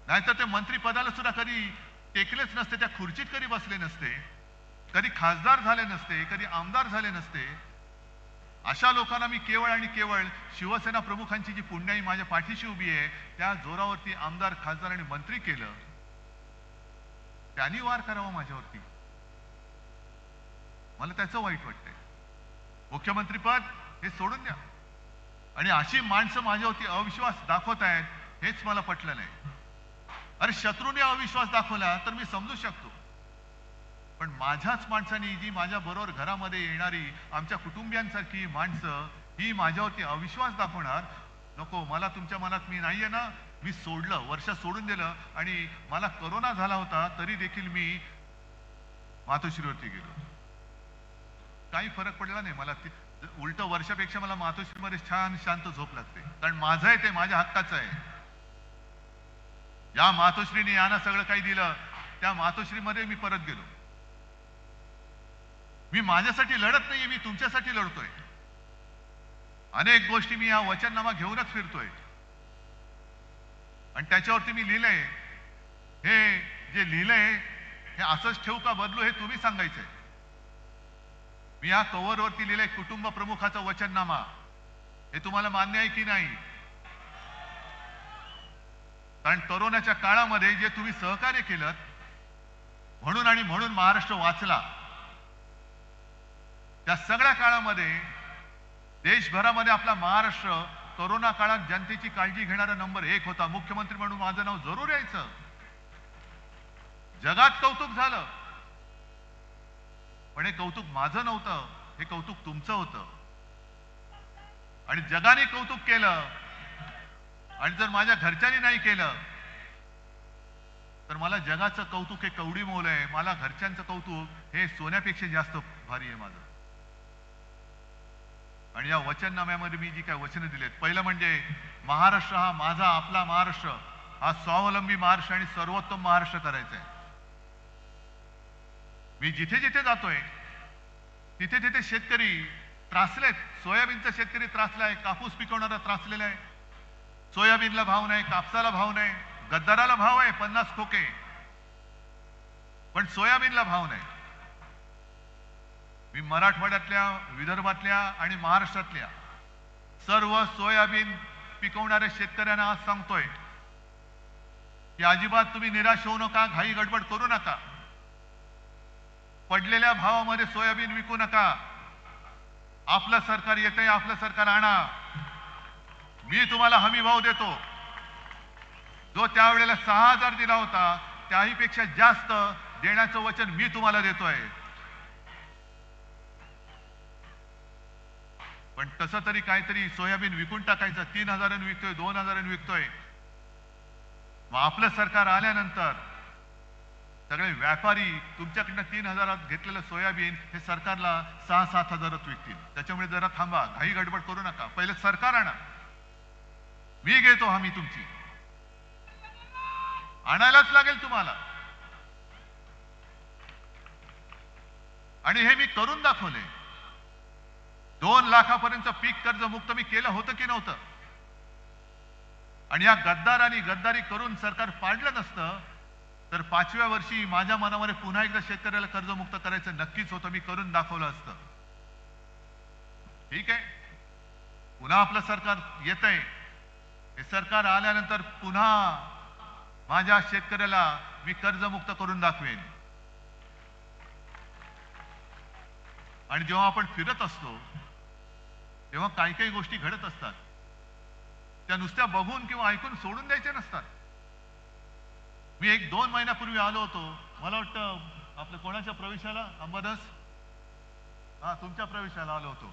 नाहीतर ते मंत्री पदाला सुद्धा कधी टेकलेच नसते, त्या खुर्चीत कधी बसले नसते, कधी खासदार झाले नसते, कधी आमदार झाले नसते. अशा लोकांना मी केवळ आणि केवळ शिवसेना प्रमुखांची जी पुण्याई माझ्या पाठीशी उभी आहे त्या जोरावरती आमदार, खासदार आणि मंत्री केलं. त्यांनी वार करावा माझ्यावरती, मला त्याचं वाईट वाटतंय. मुख्यमंत्रीपद हे सोडून द्या. आणि अशी माणसं माझ्यावरती अविश्वास दाखवत आहेत, हेच मला पटलं नाही. अरे शत्रूने अविश्वास दाखवला तर मी समजू शकतो, पण माझ्याच माणसांनी, जी माझ्या बरोबर घरामध्ये येणारी आमच्या कुटुंबियांसारखी माणसं, ही माझ्यावरती अविश्वास दाखवणार नको. मला तुमच्या मनात मी नाहीये ना. मी सोडलं, वर्ष सोडून दिलं आणि मला कोरोना झाला होता तरी देखील मी मातोश्रीवरती गेलो. काही फरक पडला नाही मला. उलट वर्षापेक्षा मला मातोश्रीमध्ये छान शांत झोप लागते, कारण माझं आहे ते, माझ्या हक्काचं आहे. या मातोश्रीने यानं सगळं काही दिलं, त्या मातोश्रीमध्ये मी परत गेलो. मी माझ्यासाठी लढत नाहीये, मी तुमच्यासाठी लढतोय. अनेक गोष्टी मी हा वचननामा घेऊनच फिरतोय आणि त्याच्यावरती मी लिहिलंय. हे जे लिहिलंय हे असंच ठेवू का बदलू, हे तुम्ही सांगायचंय. मी या कव्हरवरती लिहिलंय कुटुंब प्रमुखाचा वचननामा. हे तुम्हाला मान्य आहे की नाही? कारण कोरोनाच्या काळामध्ये जे तुम्ही सहकार्य केलं म्हणून आणि म्हणून महाराष्ट्र वाचला. त्या सगळ्या काळामध्ये देशभरामध्ये आपला महाराष्ट्र कोरोना काळात जनतेची काळजी घेणारा नंबर 1 होता. मुख्यमंत्री म्हणून माझं नाव जरूर यायचं. जगात कौतुक झालं, पण हे कौतुक माझं नव्हतं, हे कौतुक तुमचं होतं. आणि जगाने कौतुक केलं आणि जर माझ्या घरच्यांनी नाही केलं तर मला जगाचं कौतुक हे कवडी मोल आहे, मला घरच्यांचं कौतुक हे सोन्यापेक्षा जास्त भारी आहे माझं. आणि या वचननाम्यामध्ये मी जी काय वचनं दिलेत, पहिलं म्हणजे महाराष्ट्र हा माझा आपला महाराष्ट्र हा स्वावलंबी महाराष्ट्र आणि सर्वोत्तम महाराष्ट्र करायचा आहे. मी जिथे जिथे जातोय तिथे तिथे शेतकरी त्रासलेत. सोयाबीनचा शेतकरी त्रासला आहे, कापूस पिकवणारा त्रासलेला आहे. सोयाबीनला भाव नाही, कापसाला भाव नाही, गद्दाराला भाव आहे 50 खोके, पण सोयाबीनला भाव नाही. मी मराठवाड्यातल्या, विदर्भातल्या आणि महाराष्ट्रातल्या सर्व सोयाबीन पिकवणाऱ्या शेतकऱ्यांना आज सांगतोय की अजिबात तुम्ही निराश होऊ नका, घाई गडबड करू नका. पडलेल्या भावामध्ये सोयाबीन विकू नका. आपलं सरकार येतंय, आपलं सरकार आणा. मी तुम्हाला हमी भाव देतो. जो त्यावेळेला 6,000 दिला होता त्याहीपेक्षा जास्त देण्याचं वचन मी तुम्हाला देतोय. पण तसं तरी काहीतरी सोयाबीन विकून टाकायचं. 3,000 विकतोय, 2,000 विकतोय. मग आपलं सरकार आल्यानंतर सगळे व्यापारी तुमच्याकडनं 3,000 घेतलेलं सोयाबीन हे सरकारला 6-7 हजारात विकतील. त्याच्यामुळे जरा थांबा, घाई गडबड करू नका. पहिले सरकार आणा, मी घेतो हमी तुमची. आणायलाच लागेल तुम्हाला. आणि हे मी करून दाखवले. 2 लाखापर्यंत पीक कर्ज मुक्त मी केलं होतं की नव्हतं? आणि या गद्दारांनी गद्दारी करून सरकार पाडलं नसतं तर 5व्या वर्षी माझ्या मनामध्ये पुन्हा एकदा शेतकऱ्याला कर्जमुक्त करायचं नक्कीच होतं. मी करून दाखवलं असतं. ठीक आहे, पुन्हा आपलं सरकार येतंय. हे सरकार आल्यानंतर पुन्हा माझ्या शेतकऱ्याला मी कर्जमुक्त करून दाखवेन. आणि जेव्हा आपण फिरत असतो तेव्हा काही काही गोष्टी घडत असतात, त्या नुसत्या बघून किंवा ऐकून सोडून द्यायच्या नसतात. मी 1-2 महिन्यापूर्वी आलो होतो, मला वाटतं आपल्या कोणाच्या प्रवेशाला, अंबादास, हा तुमच्या प्रवेशाला आलो होतो.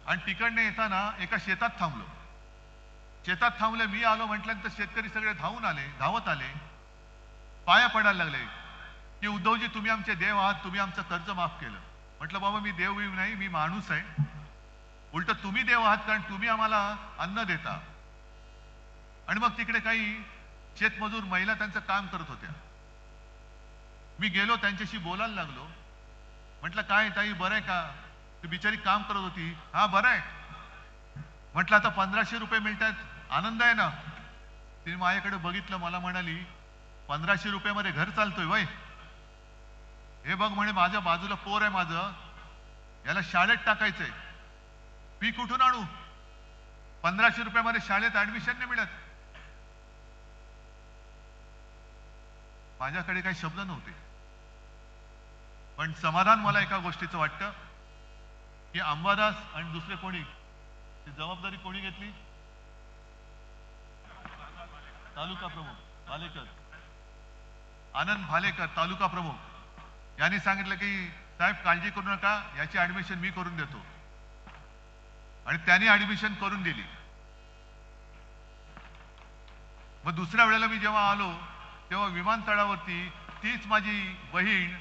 आणि तिकडने येताना एका शेतात थांबलो. शेतात थांबले, मी आलो म्हटल्यानंतर शेतकरी सगळे धावत आले, पाया पडायला लागले की उद्धवजी तुम्ही आमचे देव आहात, तुम्ही आमचं कर्ज माफ केलं. म्हटलं बाबा मी देव नाही, मी माणूस आहे. उलट तुम्ही देव आहात कारण तुम्ही आम्हाला अन्न देता. आणि मग तिकडे काही शेतमजूर महिला त्यांचं काम करत होत्या. मी गेलो त्यांच्याशी बोलायला लागलो. म्हटलं काय ताई बरं आहे का? ती बिचारी काम करत होती. हा बरं आहे. म्हटलं आता 1500 रुपये मिळतात, आनंद आहे ना? तिने माझ्याकडे बघितलं, मला म्हणाली 1500 रुपयामध्ये घर चालतोय वय? हे बघ म्हणे माझ्या बाजूला पोर आहे माझं, याला शाळेत टाकायचंय, फी कुठून आणू? 1500 रुपयामध्ये शाळेत ऍडमिशन नाही मिळत. माझ्याकडे काही शब्द नव्हते. पण समाधान मला एका गोष्टीचं वाटतं की अंबादास आणि दुसरे कोणी ती जबाबदारी कोणी घेतली? तालुका प्रमुख भालेकर, आनंद भालेकर तालुका प्रमुख यांनी सांगितलं की साहेब काळजी करू नका, याची ऍडमिशन मी करून देतो. आणि त्यांनी ऍडमिशन करून दिली. मग दुसऱ्या वेळेला मी जेव्हा आलो तेव्हा विमानतळावरती तीच माझी बहीण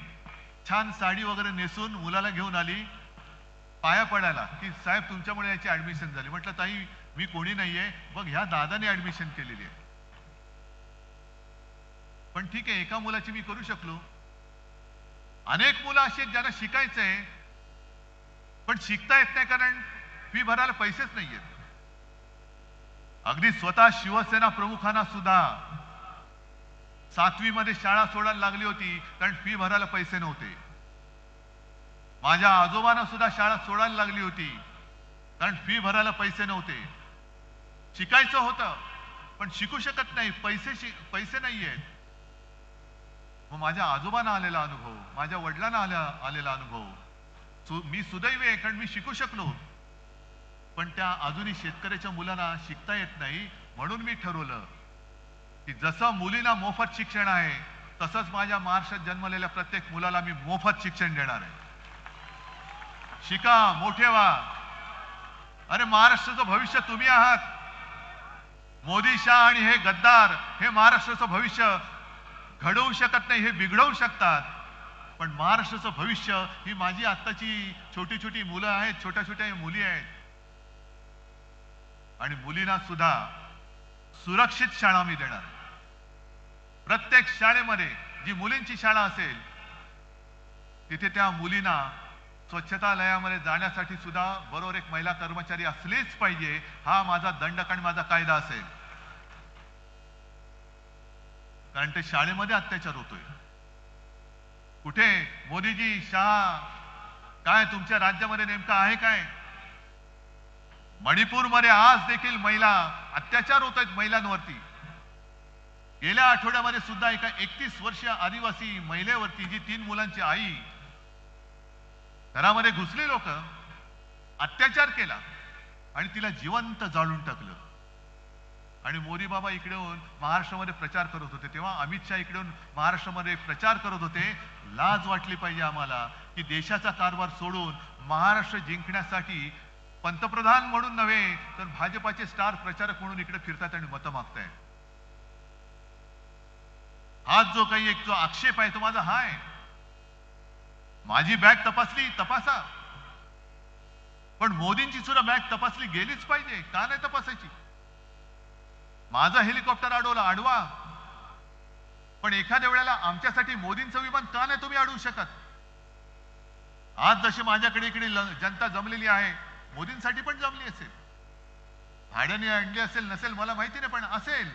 छान साडी वगैरे नेसून मुलाला घेऊन आली पाया पडायला की साहेब तुमच्यामुळे याची ऍडमिशन झाली. म्हटलं ताई मी कोणी नाहीये, बघ ह्या दादाने ऍडमिशन केलेली आहे. पण ठीक आहे, एका मुलाची मी करू शकलो. अनेक मुलं अशी आहेत ज्यांना शिकायचंय पण शिकता येत नाही कारण फी भरायला पैसेच नाहीयेत. अगदी स्वतः शिवसेना प्रमुखांना सुद्धा 7वी मध्ये शाळा सोडायला लागली होती कारण फी भरायला पैसे नव्हते. माझ्या आजोबांना सुद्धा शाळा सोडायला लागली होती कारण फी भरायला पैसे नव्हते. शिकायचं होतं पण शिकू शकत नाही, पैसे नाहीयेत. मग माझ्या आजोबांना आलेला अनुभव, माझ्या वडिलांना आलेला अनुभव, मी सुदैवी आहे कारण मी शिकू शकलो. पण त्या अजूनही शेतकऱ्याच्या मुलांना शिकता येत नाही. म्हणून मी ठरवलं की जसं मुलींना मोफत शिक्षण आहे तसंच माझ्या महाराष्ट्रात जन्मलेल्या प्रत्येक मुलाला मी मोफत शिक्षण देणार आहे. शिका, मोठे व्हा. अरे महाराष्ट्राचं भविष्य तुम्ही आहात. मोदी शाह आणि हे गद्दार हे महाराष्ट्राचं भविष्य घडवू शकत नाही, हे बिघडवू शकतात. पण महाराष्ट्राचं भविष्य ही माझी आत्ताची छोटी छोटी मुलं आहेत, छोट्या छोट्या मुली आहेत. आणि मुलींना सुद्धा सुरक्षित शाळा मी देणार. प्रत्येक शाळेमध्ये जी मुलींची शाळा असेल तिथे त्या मुलींना स्वच्छतालयामध्ये जाण्यासाठी सुद्धा बरोबर एक महिला कर्मचारी असलीच पाहिजे. हा माझा दंडक आणि माझा कायदा असेल. कारण ते शाळेमध्ये अत्याचार होतोय. कुठे मोदीजी, शहा, काय तुमच्या राज्यामध्ये नेमकं आहे काय? मणिपूरमध्ये आज देखील महिला अत्याचार होत आहेत महिलांवरती. गेल्या आठवड्यामध्ये सुद्धा एका 31 वर्षीय आदिवासी महिलेवरती, जी 3 मुलांची आई, घरामध्ये घुसली लोक, अत्याचार केला आणि तिला जिवंत जाळून टाकलं. आणि मोदी बाबा इकडेून महाराष्ट्रामध्ये प्रचार करत होते, तेव्हा अमित शहा इकडेून महाराष्ट्रामध्ये प्रचार करत होते. लाज वाटली पाहिजे आम्हाला की देशाचा कारभार सोडून महाराष्ट्र जिंकण्यासाठी पंतप्रधान म्हणून नव्हे तर भाजपाचे स्टार प्रचारक म्हणून इकडे फिरतात आणि मतं मागतायत. हा जो काही एक जो आक्षेप आहे तो माझा हा आहे. माझी बॅग तपासली, तपासा, पण मोदींची सुद्धा बॅग तपासली गेलीच पाहिजे. का नाही तपासायची? माझं हेलिकॉप्टर अडवा, पण एखाद्या वेळेला आमच्यासाठी मोदींचं विमान का नाही तुम्ही अडवू शकत? आज जशी माझ्याकडे इकडे जनता जमलेली आहे, मोदींसाठी पण जमली असेल. भाड्याने आणली असेल नसेल मला माहिती नाही, पण असेल.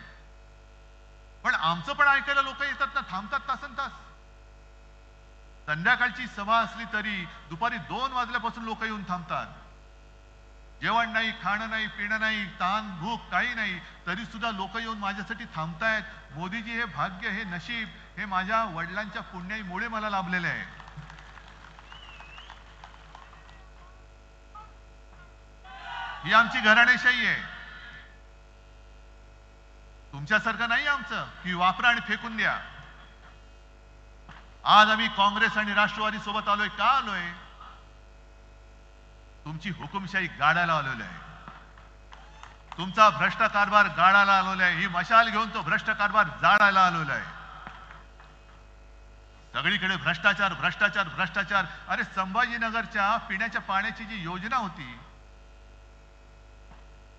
पण आमचं पण ऐकायला लोक येतात ना, थांबतात तासन तास. संध्याकाळची सभा असली तरी दुपारी 2 वाजल्यापासून लोक येऊन थांबतात. जेवण नाही, खाणं नाही, पिणं नाही, ताण भूक काही नाही, तरी सुद्धा लोक येऊन माझ्यासाठी थांबतायत. मोदीजी, हे भाग्य, हे नशीब, हे माझ्या वडिलांच्या पुण्याईमुळे मला लाभलेले आहे. ही आमची घराणेशाही आहे. तुमच्यासारखं नाही आमचं की वापरा आणि फेकून द्या. आज आम्ही काँग्रेस आणि राष्ट्रवादी सोबत आलोय. का आलोय? तुमची हुकुमशाही गाडायला आलेलो आहे. तुमचा भ्रष्ट कारभार गाडायला आलेला आहे. ही मशाल घेऊन तो भ्रष्ट कारभार जाळायला आलेला आहे. सगळीकडे भ्रष्टाचार, भ्रष्टाचार, भ्रष्टाचार. अरे संभाजीनगरच्या पिण्याच्या पाण्याची जी योजना होती,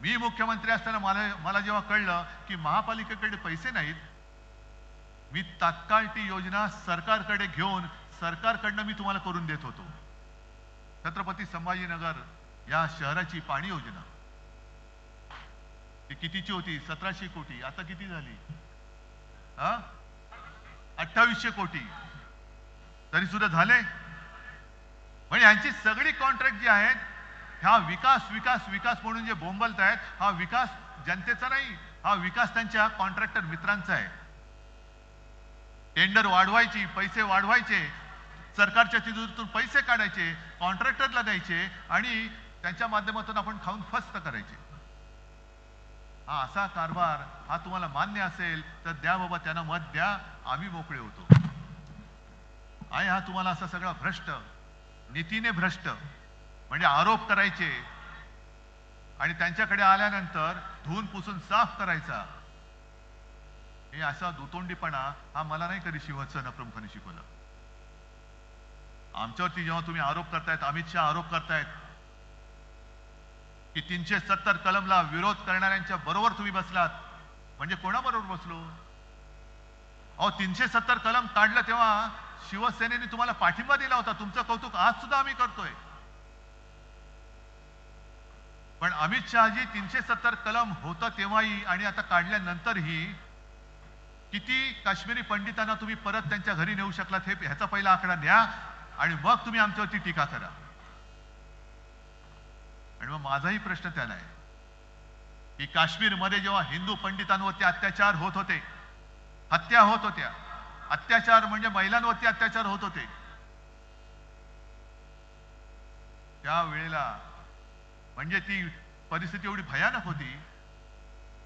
मी मुख्यमंत्री असताना मला जेव्हा कळलं की महापालिकेकडे पैसे नाहीत, मी तात्काळ ती योजना सरकारकडे घेऊन सरकारकडनं मी तुम्हाला करून देत होतो. छत्रपती संभाजीनगर या शहराची पाणी योजना ती कितीची होती? 1700 कोटी. आता किती झाली? 2800 कोटी. तरी सुद्धा झाले. म्हणजे यांची सगळी कॉन्ट्रॅक्ट जी आहेत, हा विकास विकास विकास म्हणून जे बोंबलत आहेत, हा विकास जनतेचा नाही, हा विकास त्यांच्या कॉन्ट्रॅक्टर मित्रांचा आहे. टेंडर वाढवायची, पैसे वाढवायचे, सरकारच्या तिजोरीतून पैसे काढायचे, कॉन्ट्रॅक्टरला द्यायचे आणि त्यांच्या माध्यमातून आपण खाऊन फस्त करायचे. हा असा कारभार हा तुम्हाला मान्य असेल तर द्या बाबा, त्यांना मत द्या, आम्ही मोकळे होतो. आणि हा तुम्हाला असा सगळा भ्रष्ट, नीतीने भ्रष्ट म्हणजे आरोप करायचे आणि त्यांच्याकडे आल्यानंतर धुवून पुसून साफ करायचा, हे असा दुतोंडीपणा हा मला नाही कधी शिवसेना प्रमुखांनी शिकवला. आमच्यावरती जेव्हा तुम्ही आरोप करतायत, अमित शहा आरोप करतायत की 370 कलमला विरोध करणाऱ्यांच्या बरोबर तुम्ही बसलात, म्हणजे कोणाबरोबर बसलो? अहो 370 कलम काढलं तेव्हा शिवसेनेने तुम्हाला पाठिंबा दिला होता. तुमचं कौतुक आज सुद्धा आम्ही करतोय. पण अमित शहाजी 370 कलम होतं तेव्हाही आणि आता काढल्यानंतरही किती काश्मीरी पंडितांना तुम्ही परत त्यांच्या घरी नेऊ शकलात, हे ह्याचा पहिला आकडा द्या आणि मग तुम्ही आमच्यावरती टीका करा. आणि मग माझाही प्रश्न त्याला आहे की काश्मीरमध्ये जेव्हा हिंदू पंडितांवरती अत्याचार होत होते, हत्या होत होत्या, अत्याचार म्हणजे महिलांवरती अत्याचार होत होते, त्यावेळेला म्हणजे ती परिस्थिती एवढी भयानक होती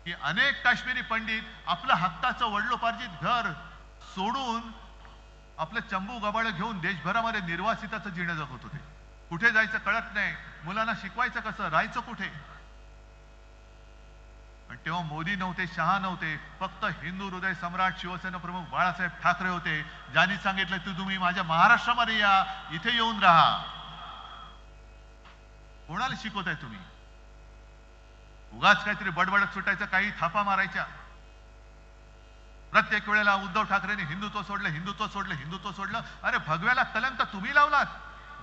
की अनेक काश्मीरी पंडित आपलं हक्काचं वडिलोपार्जित घर सोडून आपलं चंबू गबाळ घेऊन देशभरामध्ये निर्वासिताचं जीणं जगत होते. कुठे जायचं कळत नाही. मुलांना शिकवायचं कसं, राहायचं कुठे? पण तेव्हा मोदी नव्हते, शहा नव्हते, फक्त हिंदू हृदय सम्राट शिवसेना प्रमुख बाळासाहेब ठाकरे होते, ज्यांनी सांगितलं की तुम्ही माझ्या महाराष्ट्रामध्ये या, इथे येऊन राहा. कोणाला शिकवताय तुम्ही? उगाच काहीतरी बडबडत सुटायचं, काही थापा मारायच्या. प्रत्येक वेळेला उद्धव ठाकरेंनी हिंदुत्व सोडलं, हिंदुत्व सोडलं, हिंदुत्व सोडलं. अरे भगव्याला कलंक तुम्ही लावलात,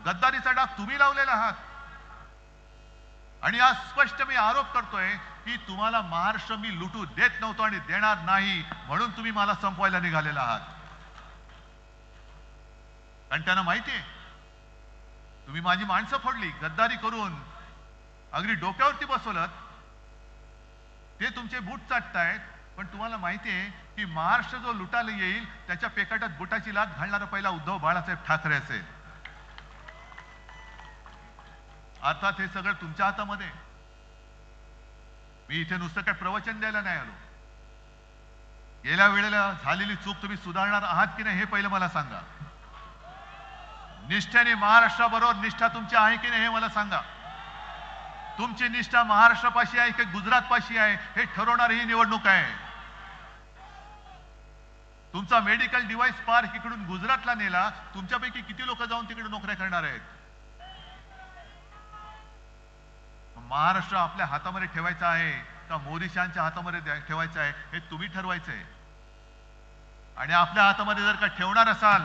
गद्दारीचा डाग तुम्ही लावलेला आहात. आणि आज स्पष्ट मी आरोप करतोय की तुम्हाला महाराष्ट्र मी लुटू देत नव्हतो आणि देणार नाही, म्हणून तुम्ही मला संपवायला निघालेला आहात. आणि त्यांना माहितीये तुम्ही माझी माणसं फोडली, गद्दारी करून अगदी डोक्यावरती बसवलं. ते तुमचे बूट चाटतायत, पण तुम्हाला माहितीये की महाराष्ट्र जो लुटायला येईल त्याच्या पेकाटात बुटाची लाथ घालणारा पहिला उद्धव बाळासाहेब ठाकरे असेल. अर्थात हे सगळं तुमच्या हातामध्ये. मी इथे नुसतं काय प्रवचन द्यायला नाही आलो. गेल्या वेळेला झालेली चूक तुम्ही सुधारणार आहात की नाही हे पहिलं मला सांगा. निष्ठेने महाराष्ट्राबरोबर निष्ठा तुमची आहे की नाही हे मला सांगा. तुमची निष्ठा महाराष्ट्रापाशी आहे की गुजरात पाशी आहे हे ठरवणारी ही निवडणूक आहे. तुमचा मेडिकल डिव्हाइस पार्क इकडून गुजरातला नेला, तुमच्यापैकी किती लोक जाऊन तिकडे नोकऱ्या करणार आहेत? महाराष्ट्र आपल्या हातामध्ये ठेवायचा आहे का मोदी शहांच्या हातामध्ये ठेवायचं आहे हे तुम्ही ठरवायचंय. आणि आपल्या हातामध्ये जर का ठेवणार असाल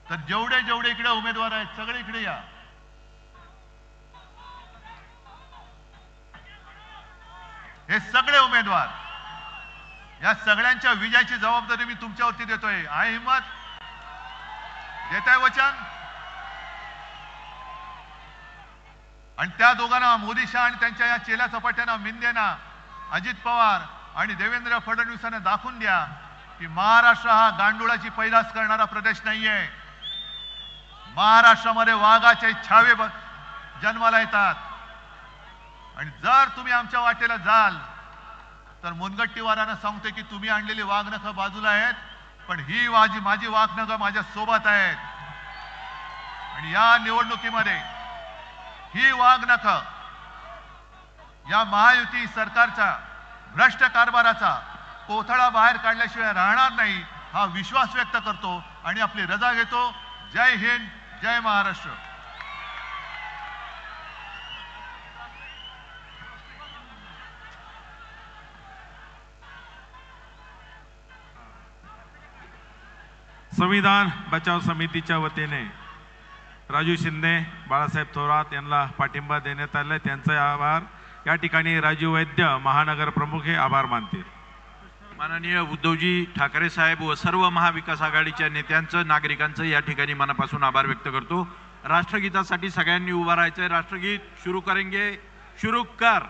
तर जेवढे जेवढे इकडे उमेदवार आहेत सगळे इकडे या. हे सगळे उमेदवार, या सगळ्यांच्या विजयाची जबाबदारी मी तुमच्यावरती देतोय. आहे हिम्मत? देताय वचन? आणि त्या दोघांना, मोदी शहा आणि त्यांच्या या चेला चपाट्यांना, मिंदेना, अजित पवार आणि देवेंद्र फडणवीसांना दाखवून द्या की महाराष्ट्र हा गांडुळाची पैदास करणारा प्रदेश नाहीये. महाराष्ट्रामध्ये वाघाचे छावे जन्माला येतात. आणि जर तुम्ही आमच्या वाटेला जाल तर मुनगट्टीवारांना सांगतोय की तुम्ही आणलेली वाघनखं बाजूला आहेत, पण ही माझी वाघनखं माझ्या सोबत आहेत. आणि या निवडणुकीमध्ये ही वाघनखं या महायुती सरकारचा भ्रष्ट कारभाराचा कोथळा बाहेर काढल्याशिवाय राहणार नाही, हा विश्वास व्यक्त करतो आणि आपली रजा घेतो. जय हिंद, जय महाराष्ट्र. संविधान बचाव समितीच्या वतीने राजू शिंदे, बाळासाहेब थोरात यांना पाठिंबा देण्यात आले. त्यांचे आभार. या ठिकाणी राजू वैद्य महानगर प्रमुख हे आभार मानतील. माननीय उद्धवजी ठाकरे साहेब व सर्व महाविकास आघाडीच्या नेत्यांचं, नागरिकांचं या ठिकाणी मनापासून आभार व्यक्त करतो. राष्ट्रगीतासाठी सगळ्यांनी उभा राहायचंय. राष्ट्रगीत शुरू करेंगे. शुरू कर.